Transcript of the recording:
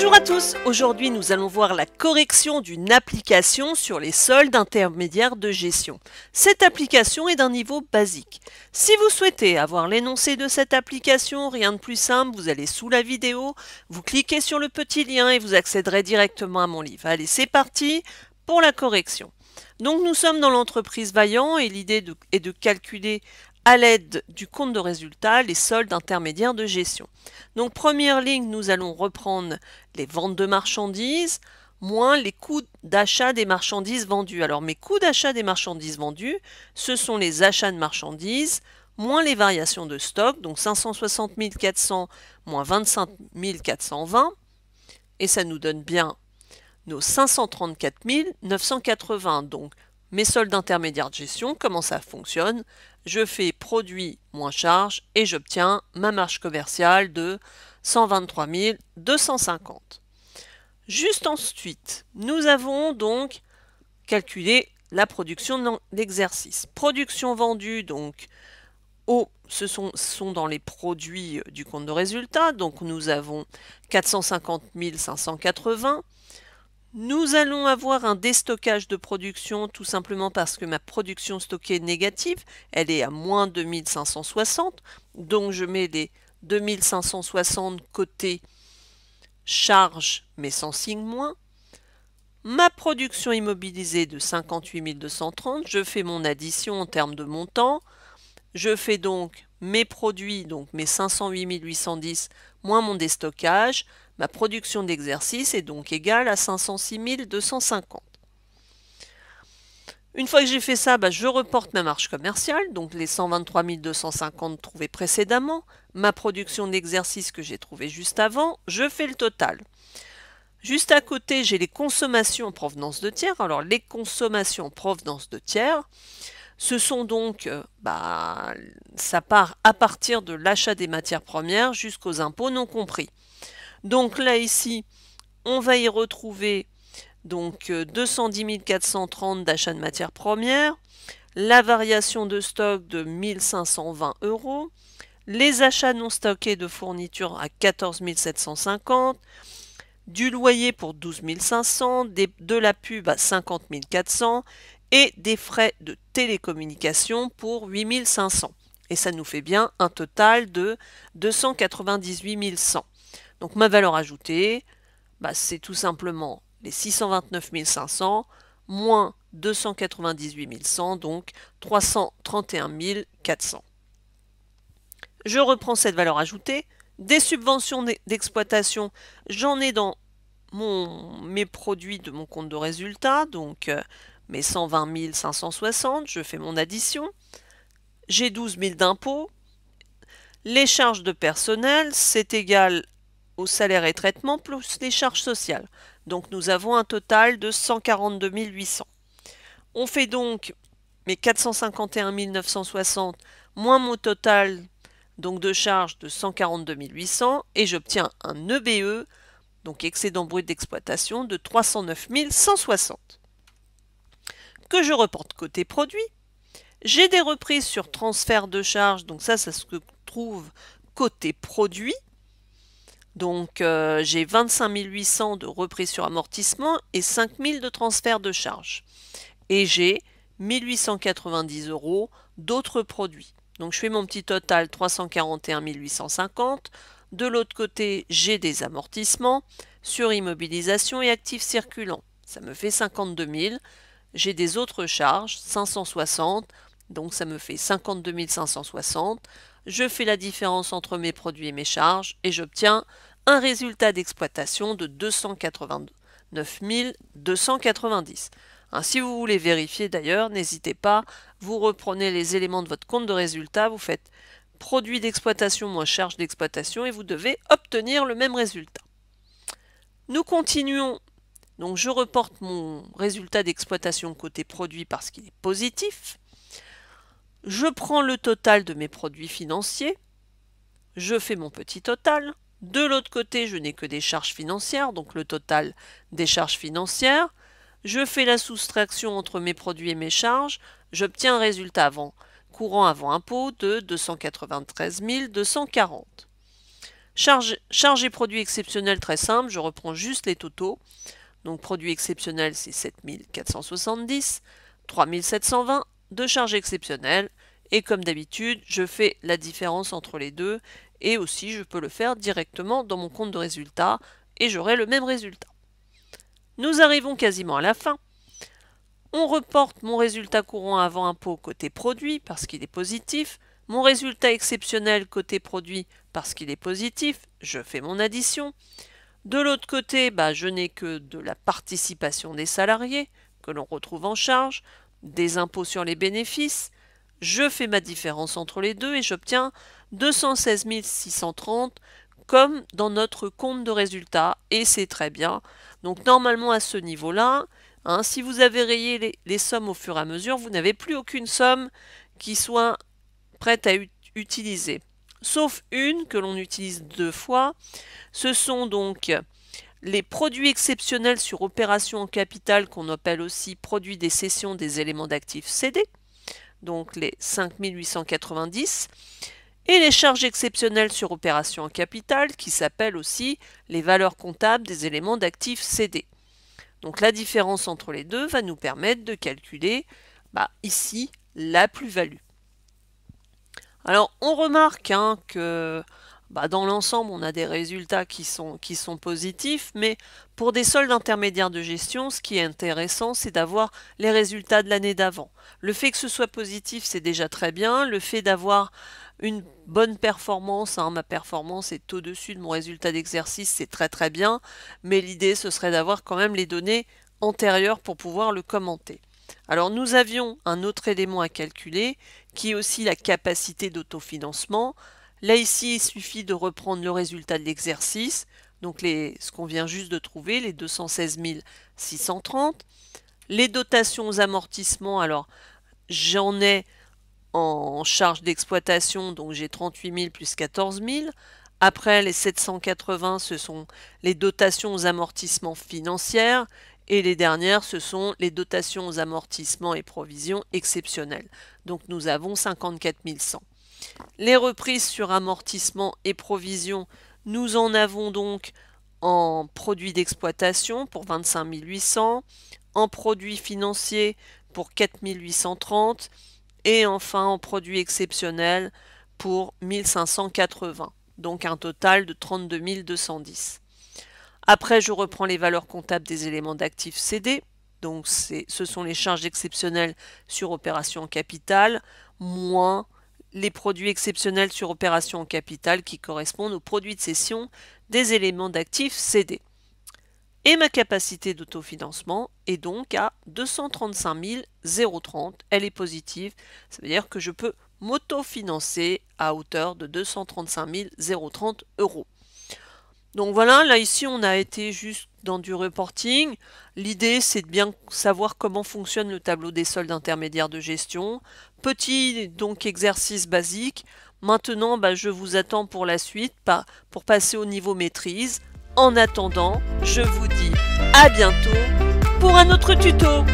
Bonjour à tous, aujourd'hui nous allons voir la correction d'une application sur les soldes intermédiaires de gestion. Cette application est d'un niveau basique. Si vous souhaitez avoir l'énoncé de cette application, rien de plus simple, vous allez sous la vidéo, vous cliquez sur le petit lien et vous accéderez directement à mon livre. Allez, c'est parti pour la correction. Donc nous sommes dans l'entreprise Vaillant et l'idée est de calculer à l'aide du compte de résultat les soldes intermédiaires de gestion. Donc première ligne, nous allons reprendre les ventes de marchandises moins les coûts d'achat des marchandises vendues. Alors mes coûts d'achat des marchandises vendues, ce sont les achats de marchandises moins les variations de stock, donc 560 400 moins 25 420, et ça nous donne bien nos 534 980. Donc mes soldes intermédiaires de gestion, comment ça fonctionne? Je fais produit moins charge et j'obtiens ma marge commerciale de 123 250. Juste ensuite, nous avons donc calculé la production d'exercice. Production vendue, donc, ce sont dans les produits du compte de résultat. Donc nous avons 450 580. Nous allons avoir un déstockage de production tout simplement parce que ma production stockée est négative, elle est à moins 2560, donc je mets les 2560 côté charge mais sans signe moins. Ma production immobilisée de 58 230, je fais mon addition en termes de montant, je fais donc mes produits, donc mes 508 810 moins mon déstockage. Ma production d'exercice est donc égale à 506 250. Une fois que j'ai fait ça, je reporte ma marge commerciale, donc les 123 250 trouvés précédemment, ma production d'exercice que j'ai trouvée juste avant, je fais le total. Juste à côté, j'ai les consommations en provenance de tiers. Alors les consommations en provenance de tiers, ce sont donc, ça part à partir de l'achat des matières premières jusqu'aux impôts non compris. Donc là, ici, on va y retrouver donc 210 430 d'achat de matières premières, la variation de stock de 1520 €, les achats non stockés de fournitures à 14 750, du loyer pour 12 500, de la pub à 50 400 et des frais de télécommunication pour 8 500. Et ça nous fait bien un total de 298 100. Donc ma valeur ajoutée, c'est tout simplement les 629 500 moins 298 100, donc 331 400. Je reprends cette valeur ajoutée. Des subventions d'exploitation, j'en ai dans mes produits de mon compte de résultat, donc mes 120 560, je fais mon addition. J'ai 12 000 d'impôts. Les charges de personnel, c'est égal au salaire et traitement plus les charges sociales. Donc nous avons un total de 142 800. On fait donc mes 451 960 moins mon total donc de charges de 142 800 et j'obtiens un EBE, donc excédent brut d'exploitation, de 309 160. Que je reporte côté produit. J'ai des reprises sur transfert de charges, donc ça se trouve côté produit. Donc j'ai 25 800 de reprises sur amortissement et 5 000 de transfert de charges. Et j'ai 1890 € d'autres produits. Donc je fais mon petit total 341 850. De l'autre côté, j'ai des amortissements sur immobilisation et actifs circulants. Ça me fait 52 000. J'ai des autres charges, 560. Donc ça me fait 52 560. Je fais la différence entre mes produits et mes charges et j'obtiens un résultat d'exploitation de 289 290. Si vous voulez vérifier d'ailleurs, n'hésitez pas, vous reprenez les éléments de votre compte de résultat, vous faites produit d'exploitation moins charge d'exploitation et vous devez obtenir le même résultat. Nous continuons. Donc je reporte mon résultat d'exploitation côté produit parce qu'il est positif. Je prends le total de mes produits financiers. Je fais mon petit total. De l'autre côté, je n'ai que des charges financières, donc le total des charges financières. Je fais la soustraction entre mes produits et mes charges. J'obtiens un résultat courant avant impôt de 293 240. Charge et produits exceptionnels, très simple, je reprends juste les totaux. Donc produit exceptionnel, c'est 7470, 3720 de charges exceptionnelles. Et comme d'habitude, je fais la différence entre les deux. Et aussi, je peux le faire directement dans mon compte de résultat. Et j'aurai le même résultat. Nous arrivons quasiment à la fin. On reporte mon résultat courant avant impôt côté produit parce qu'il est positif. Mon résultat exceptionnel côté produit parce qu'il est positif. Je fais mon addition. De l'autre côté, je n'ai que de la participation des salariés que l'on retrouve en charge, des impôts sur les bénéfices. Je fais ma différence entre les deux et j'obtiens 216 630 comme dans notre compte de résultat et c'est très bien. Donc normalement à ce niveau-là, si vous avez rayé les sommes au fur et à mesure, vous n'avez plus aucune somme qui soit prête à utiliser. Sauf une que l'on utilise 2 fois. Ce sont donc les produits exceptionnels sur opération en capital qu'on appelle aussi produits des cessions des éléments d'actifs cédés, donc les 5890, et les charges exceptionnelles sur opération en capital qui s'appellent aussi les valeurs comptables des éléments d'actifs cédés. Donc la différence entre les deux va nous permettre de calculer ici la plus-value. Alors on remarque que dans l'ensemble on a des résultats qui sont positifs, mais pour des soldes intermédiaires de gestion, ce qui est intéressant, c'est d'avoir les résultats de l'année d'avant. Le fait que ce soit positif, c'est déjà très bien. Le fait d'avoir une bonne performance, ma performance est au-dessus de mon résultat d'exercice, c'est très très bien, mais l'idée ce serait d'avoir quand même les données antérieures pour pouvoir le commenter. Alors nous avions un autre élément à calculer qui est aussi la capacité d'autofinancement. Là ici il suffit de reprendre le résultat de l'exercice, donc ce qu'on vient juste de trouver, les 216 630. Les dotations aux amortissements, alors j'en ai en charge d'exploitation, donc j'ai 38 000 plus 14 000. Après les 780, ce sont les dotations aux amortissements financières. Et les dernières, ce sont les dotations aux amortissements et provisions exceptionnelles. Donc nous avons 54 100. Les reprises sur amortissement et provisions, nous en avons donc en produits d'exploitation pour 25 800, en produits financiers pour 4 830 et enfin en produits exceptionnels pour 1580. Donc un total de 32 210. Après, je reprends les valeurs comptables des éléments d'actifs cédés. Donc, ce sont les charges exceptionnelles sur opération en capital, moins les produits exceptionnels sur opération en capital qui correspondent aux produits de cession des éléments d'actifs cédés. Et ma capacité d'autofinancement est donc à 235 030. Elle est positive. Ça veut dire que je peux m'autofinancer à hauteur de 235 030 euros. Donc voilà, là ici on a été juste dans du reporting. L'idée c'est de bien savoir comment fonctionne le tableau des soldes intermédiaires de gestion. Petit donc exercice basique. Maintenant je vous attends pour la suite, pour passer au niveau maîtrise. En attendant, je vous dis à bientôt pour un autre tuto.